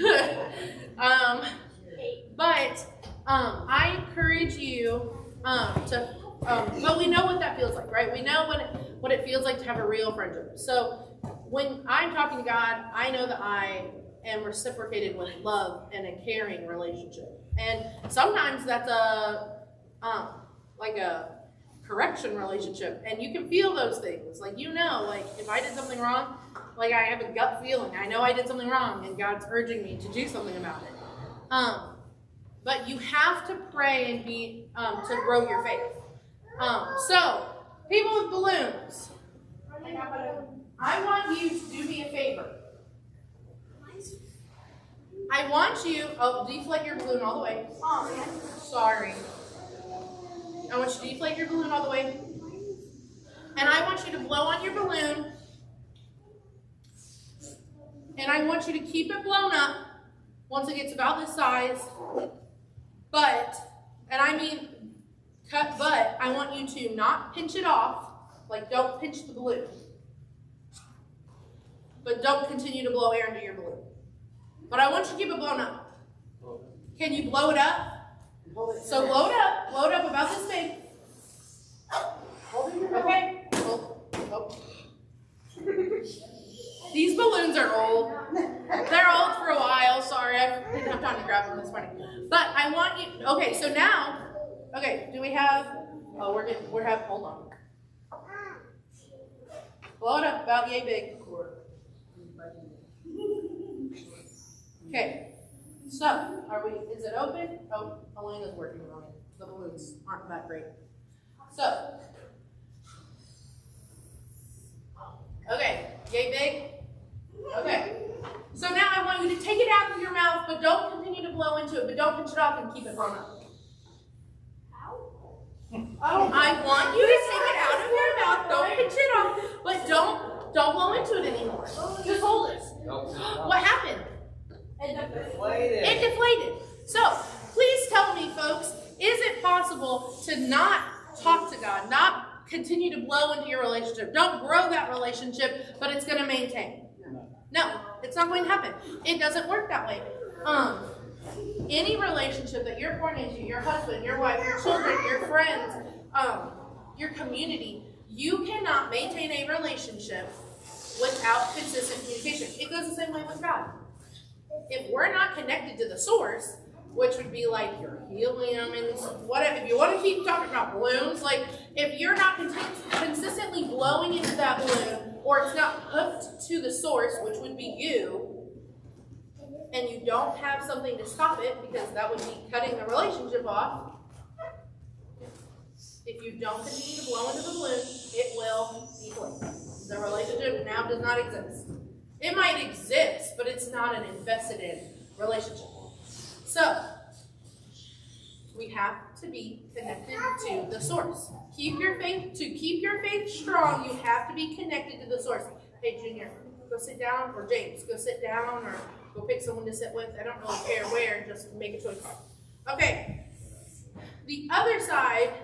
that. But I encourage you but we know what that feels like, right? We know what it feels like to have a real friendship. So when I'm talking to God, I know that I am reciprocated with love and a caring relationship. And sometimes that's like a correction relationship, and you can feel those things. Like, like if I did something wrong, like I have a gut feeling. I know I did something wrong, and God's urging me to do something about it. But you have to pray and be to grow your faith. So, people with balloons, I want you to do me a favor. I want you, deflate your balloon all the way. Oh, man. Sorry. I want you to deflate your balloon all the way. And I want you to blow on your balloon. And I want you to keep it blown up once it gets about this size. But I want you to not pinch it off. Like, don't pinch the balloon. But don't continue to blow air into your balloon. But I want you to keep it blown up. Can you blow it up? So blow it up about this big. Okay. Oh. These balloons are old. They're old for a while. Sorry, I didn't have time to grab them this morning. But I want you. Okay, so now. Okay, do we have? Oh, hold on. Blow it up about yay big. Okay. So, is it open? Oh, Elena's working on it. The balloons aren't that great. So, okay, yay big? Okay. So now I want you to take it out of your mouth, but don't continue to blow into it, but don't pinch it off and keep it blown up. Oh, I want you to take it out of your mouth, don't pinch it off, but don't blow into it anymore. Just hold it. What happened? It deflated. So, please tell me, folks, is it possible to not talk to God, not continue to blow into your relationship? Don't grow that relationship, but it's going to maintain. No, it's not going to happen. It doesn't work that way. Any relationship that you're pouring into, your husband, your wife, your children, your friends, your community, you cannot maintain a relationship without consistent communication. It goes the same way with God. If we're not connected to the source, which would be like your helium and whatever, if you want to keep talking about balloons, like if you're not consistently blowing into that balloon, or it's not hooked to the source, which would be you, and you don't have something to stop it, because that would be cutting the relationship off. If you don't continue to blow into the balloon, it will deflate. The relationship now does not exist. It might exist, but it's not an invested in relationship. So, we have to be connected to the source. To keep your faith strong, you have to be connected to the source. Hey, Junior, go sit down, or James, go sit down, or go pick someone to sit with. I don't really care where, just make a choice. Okay. The other side,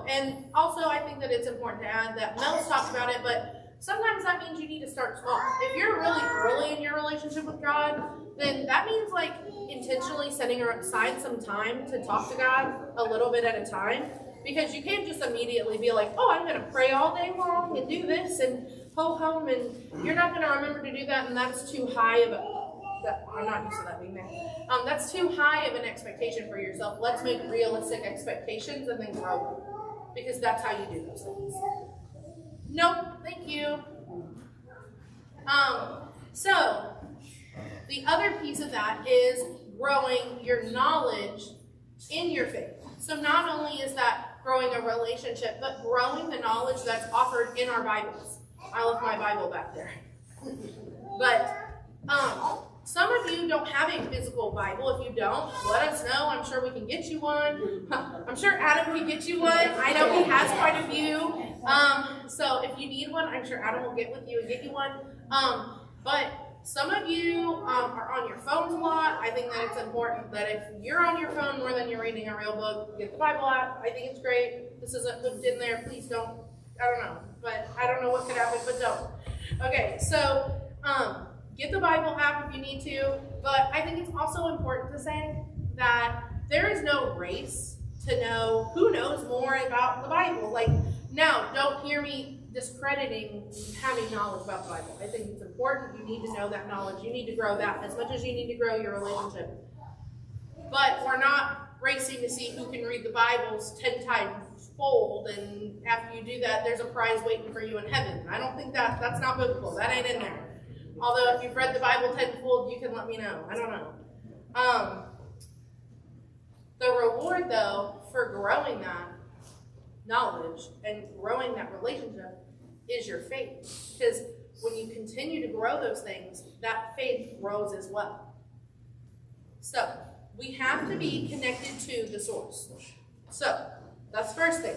and also I think that it's important to add that Mel's talked about it, but sometimes that means you need to start small. If you're really early in your relationship with God, then that means like intentionally setting aside some time to talk to God a little bit at a time. Because you can't just immediately be like, oh, I'm going to pray all day long and do this and ho hum, and you're not going to remember to do that, and that's too high of I'm not used to that being there. That's too high of an expectation for yourself. Let's make realistic expectations and then grow, because that's how you do those things. Nope, thank you. So the other piece of that is growing your knowledge in your faith. So not only is that growing a relationship, but growing the knowledge that's offered in our Bibles. I left my Bible back there. But some of you don't have a physical Bible. If you don't, let us know. I'm sure we can get you one. I'm sure Adam can get you one. I know he has quite a few. So if you need one, I'm sure Adam will get with you and get you one. But some of you are on your phones a lot. I think that it's important that if you're on your phone more than you're reading a real book, get the Bible app. I think it's great. This isn't hooked in there. Please don't. I don't know. But I don't know what could happen, but don't. Okay, so get the Bible app if you need to. but I think it's also important to say that there is no race to know who knows more about the Bible. Like, now, don't hear me discrediting having knowledge about the Bible. I think it's important. You need to know that knowledge. You need to grow that as much as you need to grow your relationship. But we're not racing to see who can read the Bibles 10 times fold, and after you do that, there's a prize waiting for you in heaven. I don't think that's not biblical. That ain't in there. Although if you've read the Bible 10-fold, you can let me know. I don't know. The reward, though, for growing that knowledge and growing that relationship is your faith. Because when you continue to grow those things, that faith grows as well. So, we have to be connected to the source. So, that's the first thing.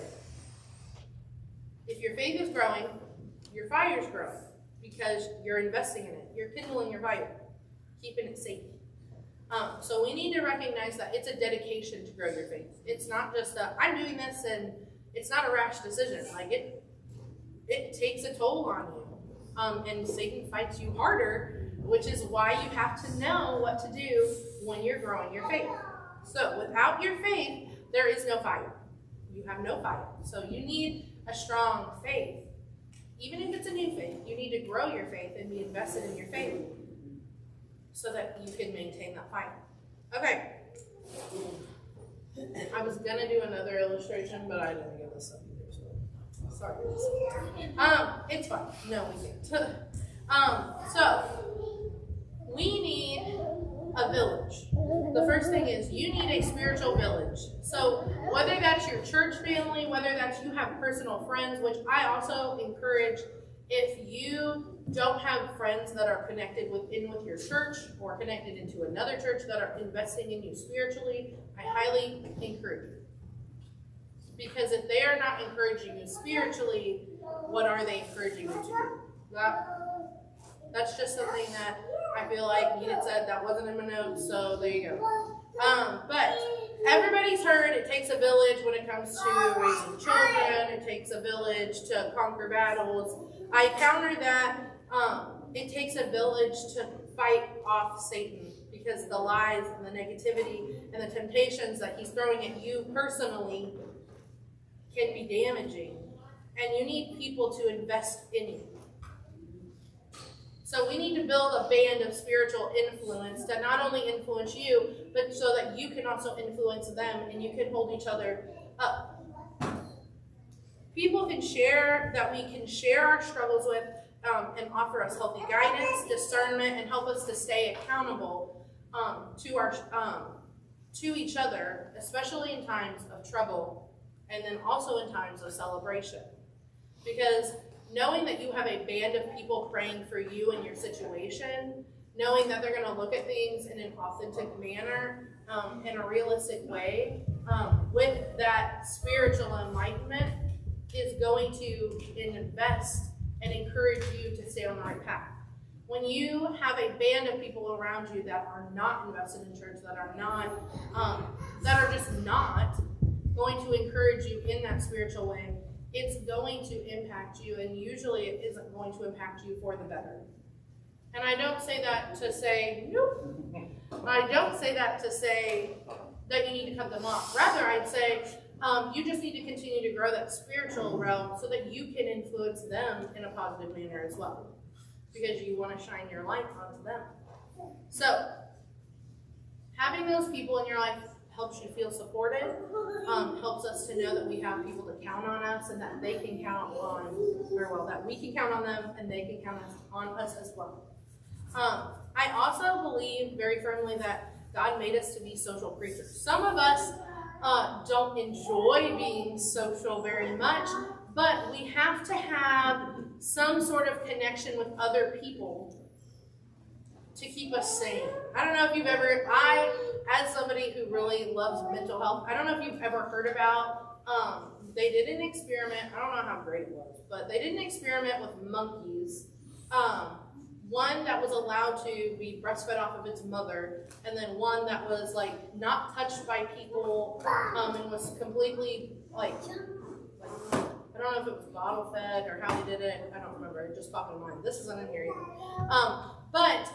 If your faith is growing, your fire is growing because you're investing in it. You're kindling your fire, keeping it safe. So we need to recognize that it's a dedication to grow your faith. It's not just I'm doing this and it's not a rash decision. Like it takes a toll on you. And Satan fights you harder, which is why you have to know what to do when you're growing your faith. So without your faith, there is no fire. You have no fire. So you need a strong faith. Even if it's a new faith, you need to grow your faith and be invested in your faith so that you can maintain that fire. Okay. I was going to do another illustration, but I didn't get this up either, so sorry. It's fine. No, we can't. So, we need a village. The first thing is you need a spiritual village. So whether that's your church family, whether that's you have personal friends, which I also encourage, if you don't have friends that are connected with your church or connected into another church that are investing in you spiritually, I highly encourage you. Because if they are not encouraging you spiritually, what are they encouraging you to do? That's just something that I feel like needed said. That wasn't in my notes, so there you go. But everybody's heard it takes a village when it comes to raising children. It takes a village to conquer battles. I counter that it takes a village to fight off Satan, because the lies and the negativity and the temptations that he's throwing at you personally can be damaging. And you need people to invest in you. So we need to build a band of spiritual influence to not only influence you, but so that you can also influence them and you can hold each other up. People can share, that we can share our struggles with and offer us healthy guidance, discernment, and help us to stay accountable to each other, especially in times of trouble and then also in times of celebration. Because knowing that you have a band of people praying for you and your situation, knowing that they're going to look at things in an authentic manner, in a realistic way, with that spiritual enlightenment, is going to invest and encourage you to stay on the right path. When you have a band of people around you that are not invested in church, that are just not going to encourage you in that spiritual way, it's going to impact you, and usually it isn't going to impact you for the better. And I don't say that to say, nope. I don't say that to say that you need to cut them off. Rather, I'd say you just need to continue to grow that spiritual realm so that you can influence them in a positive manner as well. Because you want to shine your light onto them. So, having those people in your life helps you feel supported, helps us to know that we have people to count on us and that they can count on, that we can count on them and they can count on us as well. I also believe very firmly that God made us to be social creatures. Some of us don't enjoy being social very much, but we have to have some sort of connection with other people to keep us sane. I don't know if you've ever, as somebody who really loves mental health, I don't know if you've ever heard about, they did an experiment, I don't know how great it was, but they did an experiment with monkeys. One that was allowed to be breastfed off of its mother, and then one that was like not touched by people, and was completely like I don't know if it was bottle fed or how they did it. I don't remember. It just popped in mind. This isn't in here either. But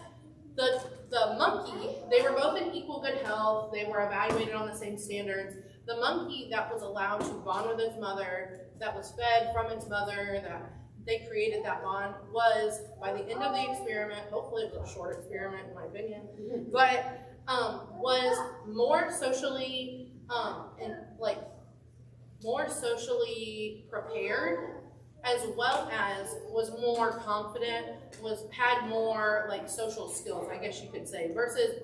The monkey, they were both in equal good health. They were evaluated on the same standards. The monkey that was allowed to bond with its mother, that was fed from its mother, that they created that bond, was, by the end of the experiment, hopefully it was a short experiment in my opinion, but was more socially more socially prepared, as well as was more confident, had more like social skills, I guess you could say, versus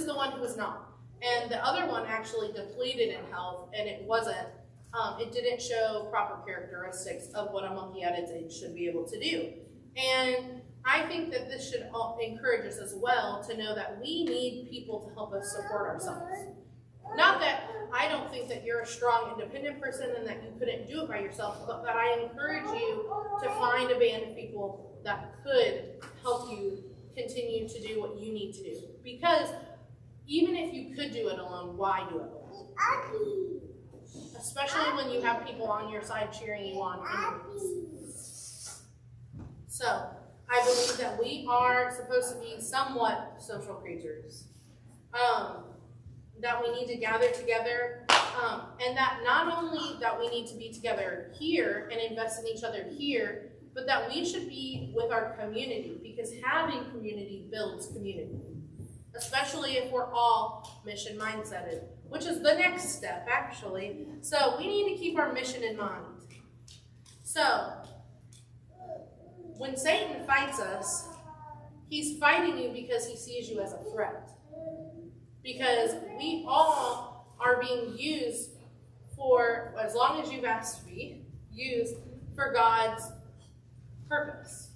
the one who was not. And the other one actually depleted in health, and it didn't show proper characteristics of what a monkey at its age should be able to do. And I think that this should encourage us as well to know that we need people to help us support ourselves. Not that I don't think that you're a strong, independent person and that you couldn't do it by yourself, but that I encourage you to find a band of people that could help you continue to do what you need to do. Because even if you could do it alone, why do it alone? Especially when you have people on your side cheering you on. So, I believe that we are supposed to be somewhat social creatures. That we need to gather together, and that not only that we need to be together here and invest in each other here, but that we should be with our community, because having community builds community, especially if we're all mission mindseted, which is the next step actually. So we need to keep our mission in mind. So when Satan fights us, he's fighting you because he sees you as a threat. Because we all are being used for, as long as you've asked to be, used for God's purpose.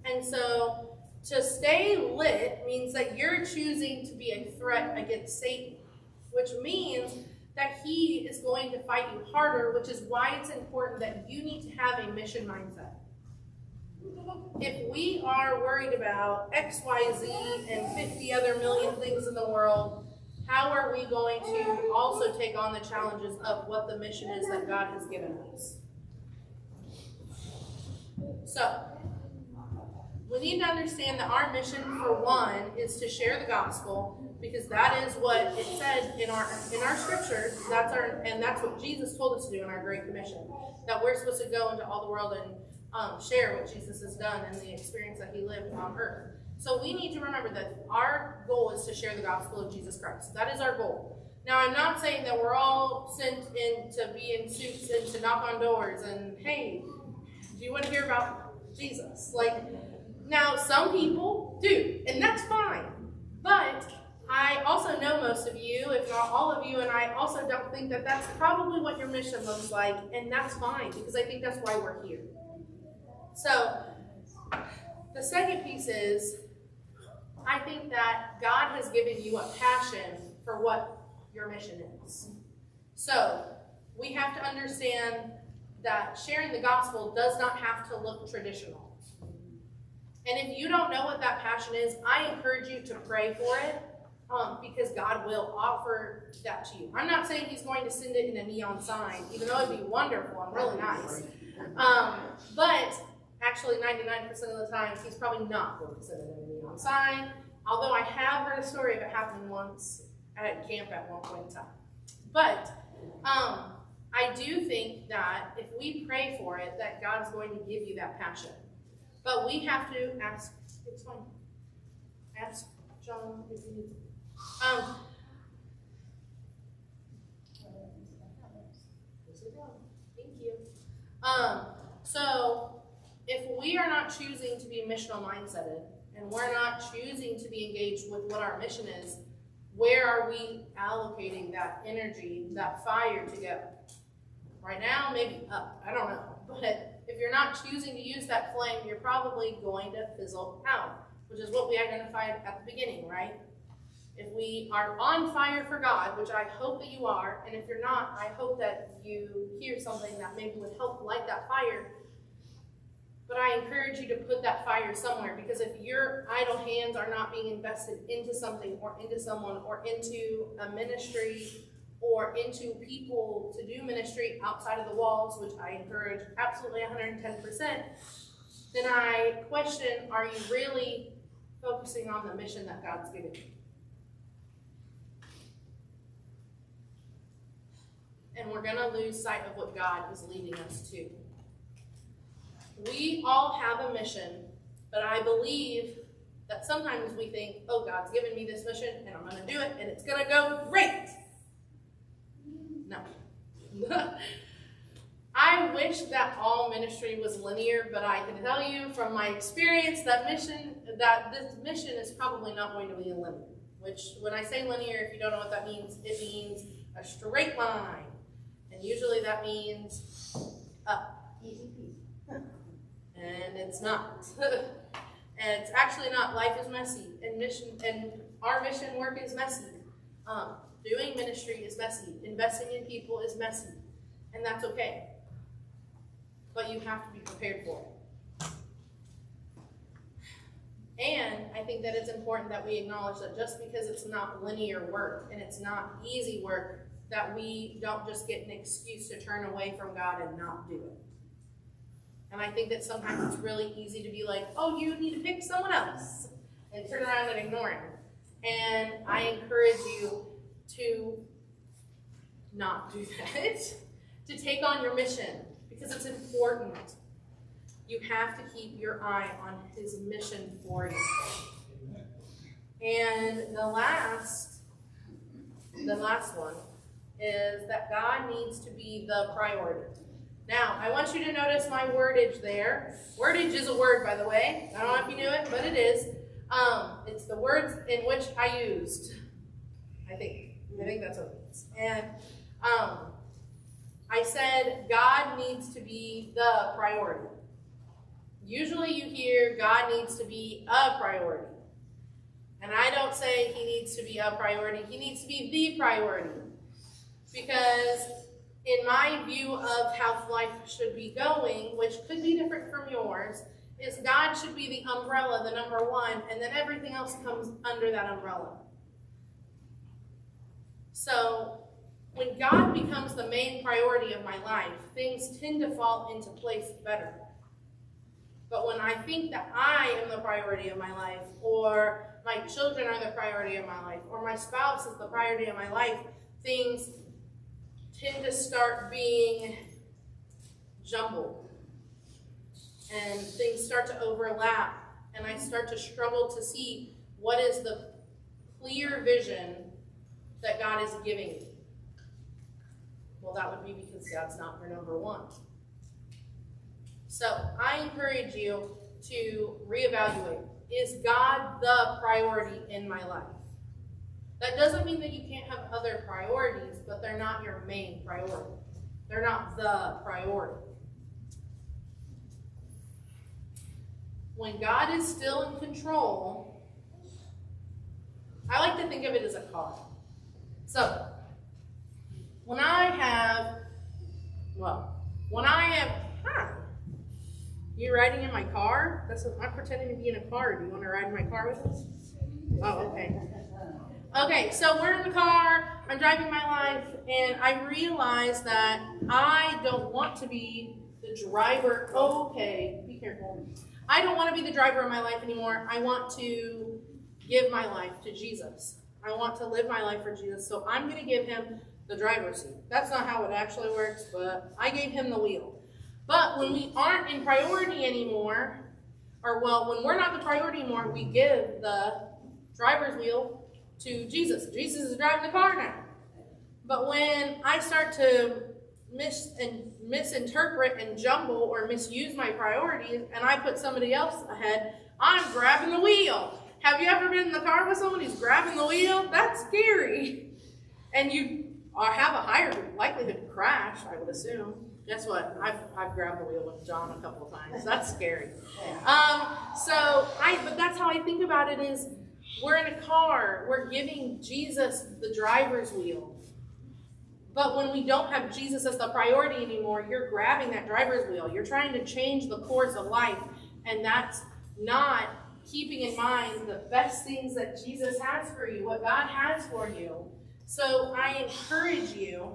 And so to stay lit means that you're choosing to be a threat against Satan, which means that he is going to fight you harder, which is why it's important that you need to have a mission mindset. If we are worried about X, Y, Z, and 50 other million things in the world, how are we going to also take on the challenges of what the mission is that God has given us? So, we need to understand that our mission, for one, is to share the gospel, because that is what it says in our scriptures. That's what Jesus told us to do in our Great Commission. That we're supposed to go into all the world and share what Jesus has done and the experience that he lived on earth. So we need to remember that our goal is to share the gospel of Jesus Christ. That is our goal. Now, I'm not saying that we're all sent in to be in suits and to knock on doors and, hey, do you want to hear about Jesus? Now, some people do, and that's fine. But I also know most of you, if not all of you, and I also don't think that that's probably what your mission looks like, and that's fine, because I think that's why we're here. So, the second piece is, I think that God has given you a passion for what your mission is. So, we have to understand that sharing the gospel does not have to look traditional. And if you don't know what that passion is, I encourage you to pray for it, because God will offer that to you. I'm not saying he's going to send it in a neon sign, even though it'd be wonderful and really nice. But actually, 99% of the time, he's probably not going to send it in a neon sign. Although I have heard a story of it happening once at camp at one point in time. But I do think that if we pray for it, that God's going to give you that passion. But we have to ask. It's fine. Ask John if you need to. Thank you. So if we are not choosing to be missional mindseted, and we're not choosing to be engaged with what our mission is, where are we allocating that energy, that fire to go? Right now, maybe up. I don't know. But if you're not choosing to use that flame, you're probably going to fizzle out, which is what we identified at the beginning, right? If we are on fire for God, which I hope that you are, and if you're not, I hope that you hear something that maybe would help light that fire. But I encourage you to put that fire somewhere, because if your idle hands are not being invested into something or into someone or into a ministry or into people to do ministry outside of the walls, which I encourage absolutely 110%, then I question, are you really focusing on the mission that God's given you. And we're going to lose sight of what God is leading us to. We all have a mission, but I believe that sometimes we think, oh, God's given me this mission, and I'm going to do it, and it's going to go great. No. I wish that all ministry was linear, but I can tell you from my experience that this mission is probably not going to be linear. Which, when I say linear, if you don't know what that means, it means a straight line. And usually that means up. Easy peasy. And it's not. And it's actually not. Life is messy. And our mission work is messy. Doing ministry is messy. Investing in people is messy. And that's okay. But you have to be prepared for it. And I think that it's important that we acknowledge that just because it's not linear work and it's not easy work, that we don't just get an excuse to turn away from God and not do it. And I think that sometimes it's really easy to be like, oh, you need to pick someone else, and turn around and ignore him. And I encourage you to not do that, to take on your mission, because it's important. You have to keep your eye on his mission for you. And the last one is that God needs to be the priority. Now, I want you to notice my wordage there. Wordage is a word, by the way. I don't know if you knew it, but it is. It's the words in which I used. I think that's what it is. And I said God needs to be the priority. Usually you hear God needs to be a priority. And I don't say he needs to be a priority. He needs to be the priority. Because in my view of how life should be going, which could be different from yours, is God should be the umbrella, the number one, and then everything else comes under that umbrella. So when God becomes the main priority of my life, things tend to fall into place better. But when I think that I am the priority of my life, or my children are the priority of my life, or my spouse is the priority of my life, things tend to start being jumbled. And things start to overlap. And I start to struggle to see what is the clear vision that God is giving me. Well, that would be because God's not your number one. So I encourage you to reevaluate. Is God the priority in my life? That doesn't mean that you can't have other priorities, but they're not your main priority. They're not the priority. When God is still in control, I like to think of it as a car. So, when I have, hi, you riding in my car? I'm pretending to be in a car. Do you want to ride in my car with us? Oh, okay. Okay, so we're in the car, I'm driving my life, and I realize that I don't want to be the driver. Okay, be careful. I don't want to be the driver of my life anymore. I want to give my life to Jesus. I want to live my life for Jesus, so I'm going to give him the driver's seat. That's not how it actually works, but I gave him the wheel. But when we aren't in priority anymore, when we're not the priority anymore, we give the driver's wheel to Jesus. Jesus is driving the car now. But when I start to misinterpret and jumble or misuse my priorities, and I put somebody else ahead, I'm grabbing the wheel. Have you ever been in the car with someone who's grabbing the wheel? That's scary. And you have a higher likelihood to crash, I would assume. Guess what? I've grabbed the wheel with John a couple of times. That's scary. But that's how I think about it is, we're in a car. We're giving Jesus the driver's wheel. But when we don't have Jesus as the priority anymore, you're grabbing that driver's wheel. You're trying to change the course of life. And that's not keeping in mind the best things that Jesus has for you, what God has for you. So I encourage you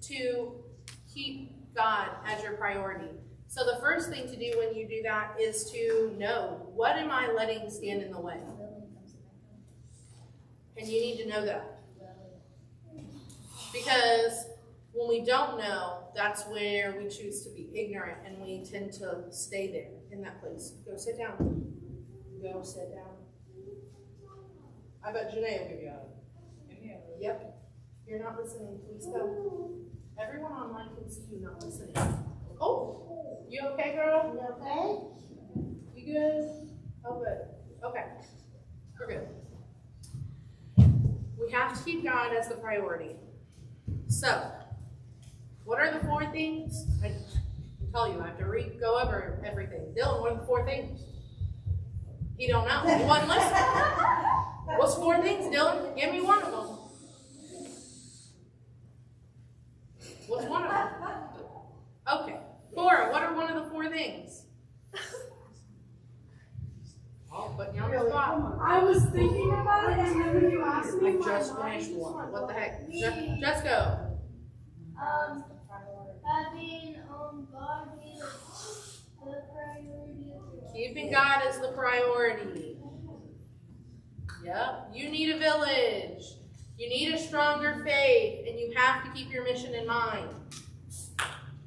to keep God as your priority. So the first thing to do when you do that is to know, what am I letting stand in the way? And you need to know that. Because when we don't know, that's where we choose to be ignorant, and we tend to stay there in that place. Go sit down. Go sit down. I bet Janae will give you a Yep. You're not listening. Please go. Everyone online can see you not listening. Oh, you okay, girl? You okay? You good? Oh, good. Okay. We're good. We have to keep God as the priority. So, what are the 4 things? I tell you, I have to go over everything. Dylan, what are the 4 things? He don't know. He wasn't listening. What's 4 things, Dylan? Give me one of them. What's one of them? Okay. Cora, what are one of the 4 things? Oh, but you on the spot. I was thinking about it, and then when you asked me, I just finished one. What the heck? Just go. Having God be the priority. Keeping God as the priority. Yep. You need a village. You need a stronger faith, and you have to keep your mission in mind.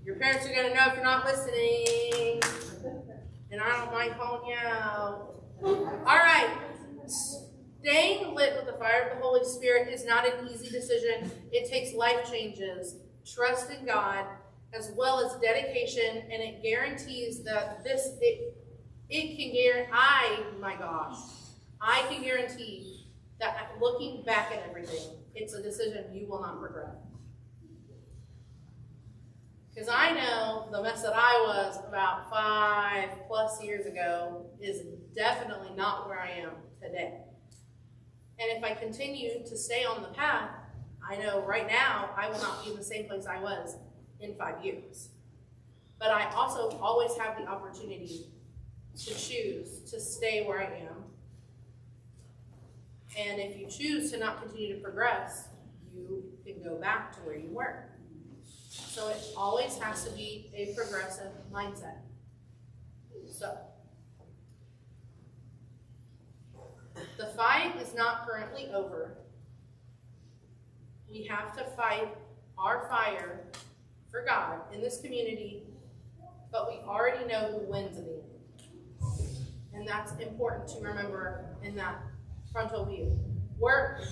Your parents are going to know if you're not listening, and I don't mind calling you out. All right. Staying lit with the fire of the Holy Spirit is not an easy decision. It takes life changes, trust in God, as well as dedication, and it guarantees that it can guarantee, I can guarantee that looking back at everything, it's a decision you will not regret. Because I know the mess that I was about 5+ years ago is definitely not where I am today. And if I continue to stay on the path, I know right now I will not be in the same place I was in 5 years. But I also always have the opportunity to choose to stay where I am. And if you choose to not continue to progress, you can go back to where you were. So it always has to be a progressive mindset. So, the fight is not currently over. We have to fight our fire for God in this community, but we already know who wins in the end. And that's important to remember in that frontal view.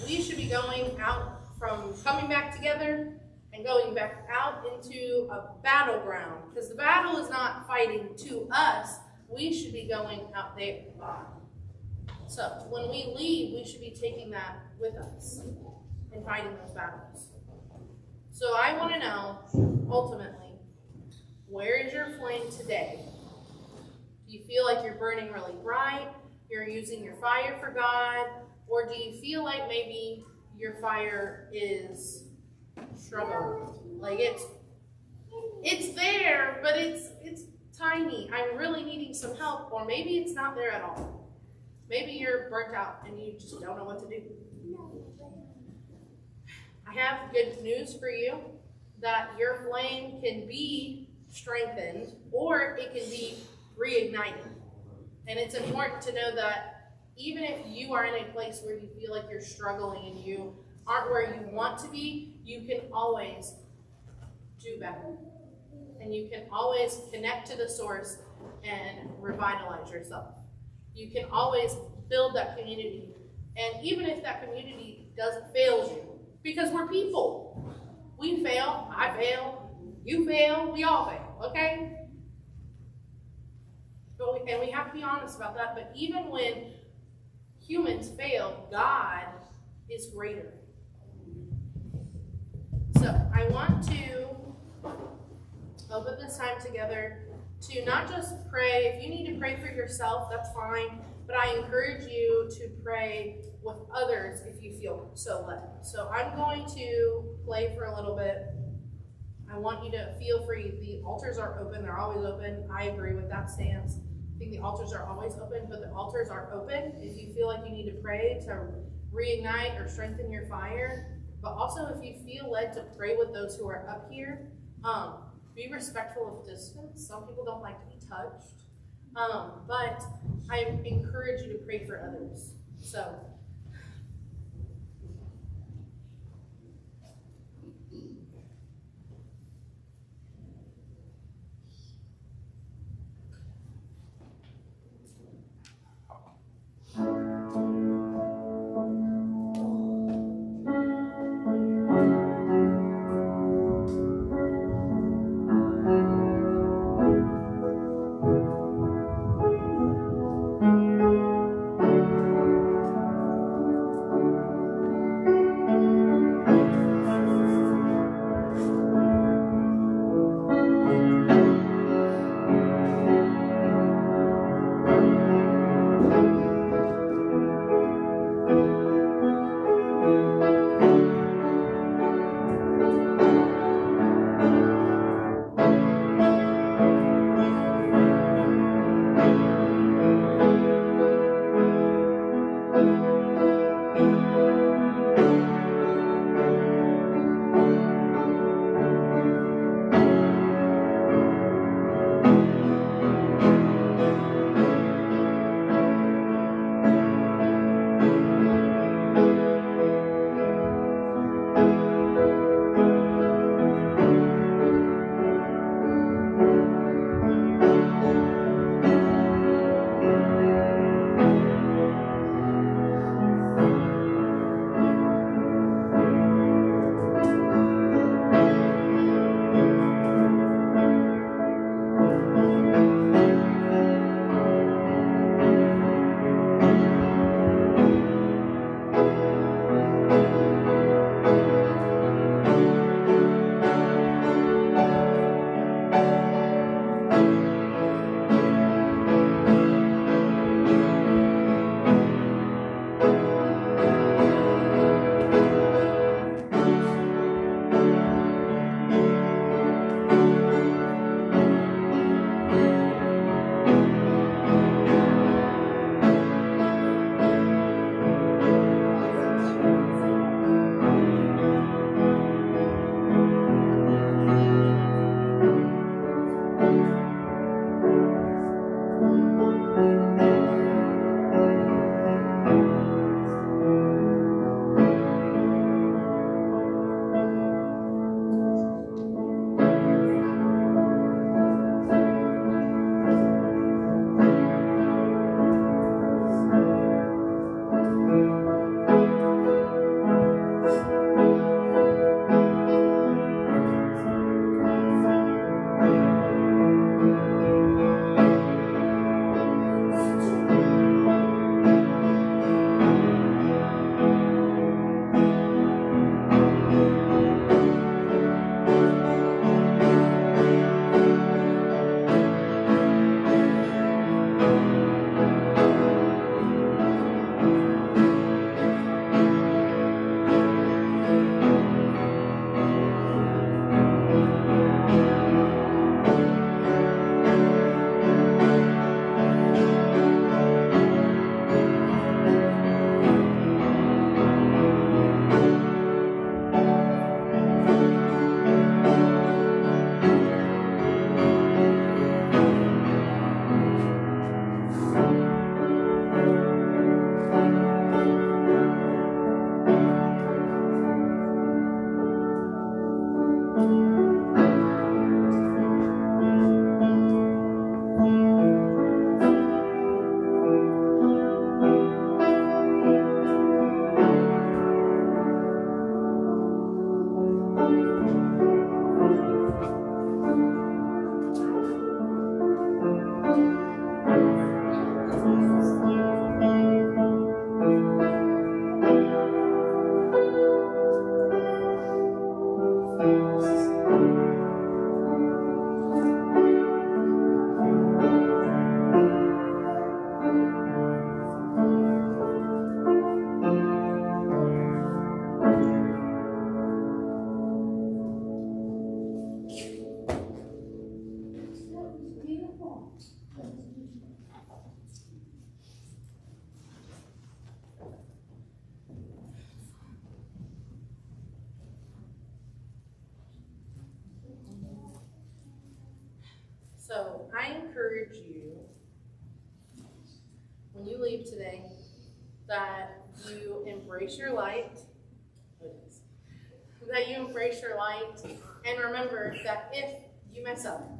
We should be going out from coming back together and going back out into a battleground. Because the battle is not fighting to us. We should be going out there. So when we leave, we should be taking that with us and fighting those battles. So I want to know, ultimately, where is your flame today? Do you feel like you're burning really bright? You're using your fire for God? Or do you feel like maybe your fire is struggling? Like it's there, but it's tiny. I'm really needing some help. Or maybe it's not there at all. Maybe you're burnt out and you just don't know what to do. I have good news for you, that your flame can be strengthened or it can be reignited. And it's important to know that even if you are in a place where you feel like you're struggling and you aren't where you want to be, you can always do better. And you can always connect to the source and revitalize yourself. You can always build that community. And even if that community fails you, because we're people. We fail, I fail, you fail, we all fail, okay? And we have to be honest about that. But even when humans fail, God is greater. So I want to open this time together to not just pray. If you need to pray for yourself, that's fine. But I encourage you to pray with others if you feel so led. So I'm going to play for a little bit. I want you to feel free. The altars are open. They're always open. I agree with that stance. I think the altars are always open, but the altars are open if you feel like you need to pray to reignite or strengthen your fire. But also if you feel led to pray with those who are up here, be respectful of distance. Some people don't like to be touched. But I encourage you to pray for others. So, encourage you, when you leave today, that you embrace your light, and remember that if you mess up,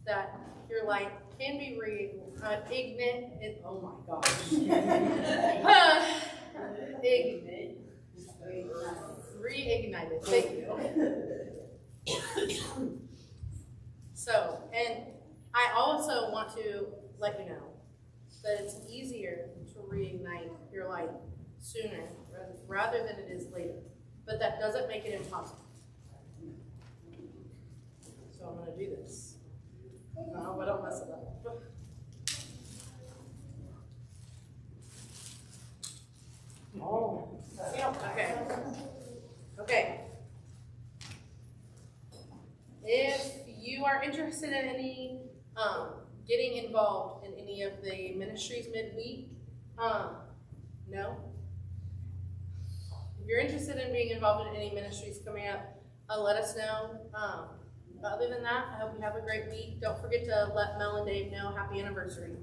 that your light can be reignited. Oh my gosh. Reignited. Thank you. So, and I also want to let you know that it's easier to reignite your light sooner rather than it is later. But that doesn't make it impossible. So I'm going to do this. I hope I don't mess it up. Oh, okay. Okay. If you are interested in any getting involved in any of the ministries midweek, no. If you're interested in being involved in any ministries coming up, let us know. Other than that, I hope you have a great week. Don't forget to let Mel and Dave know happy anniversary.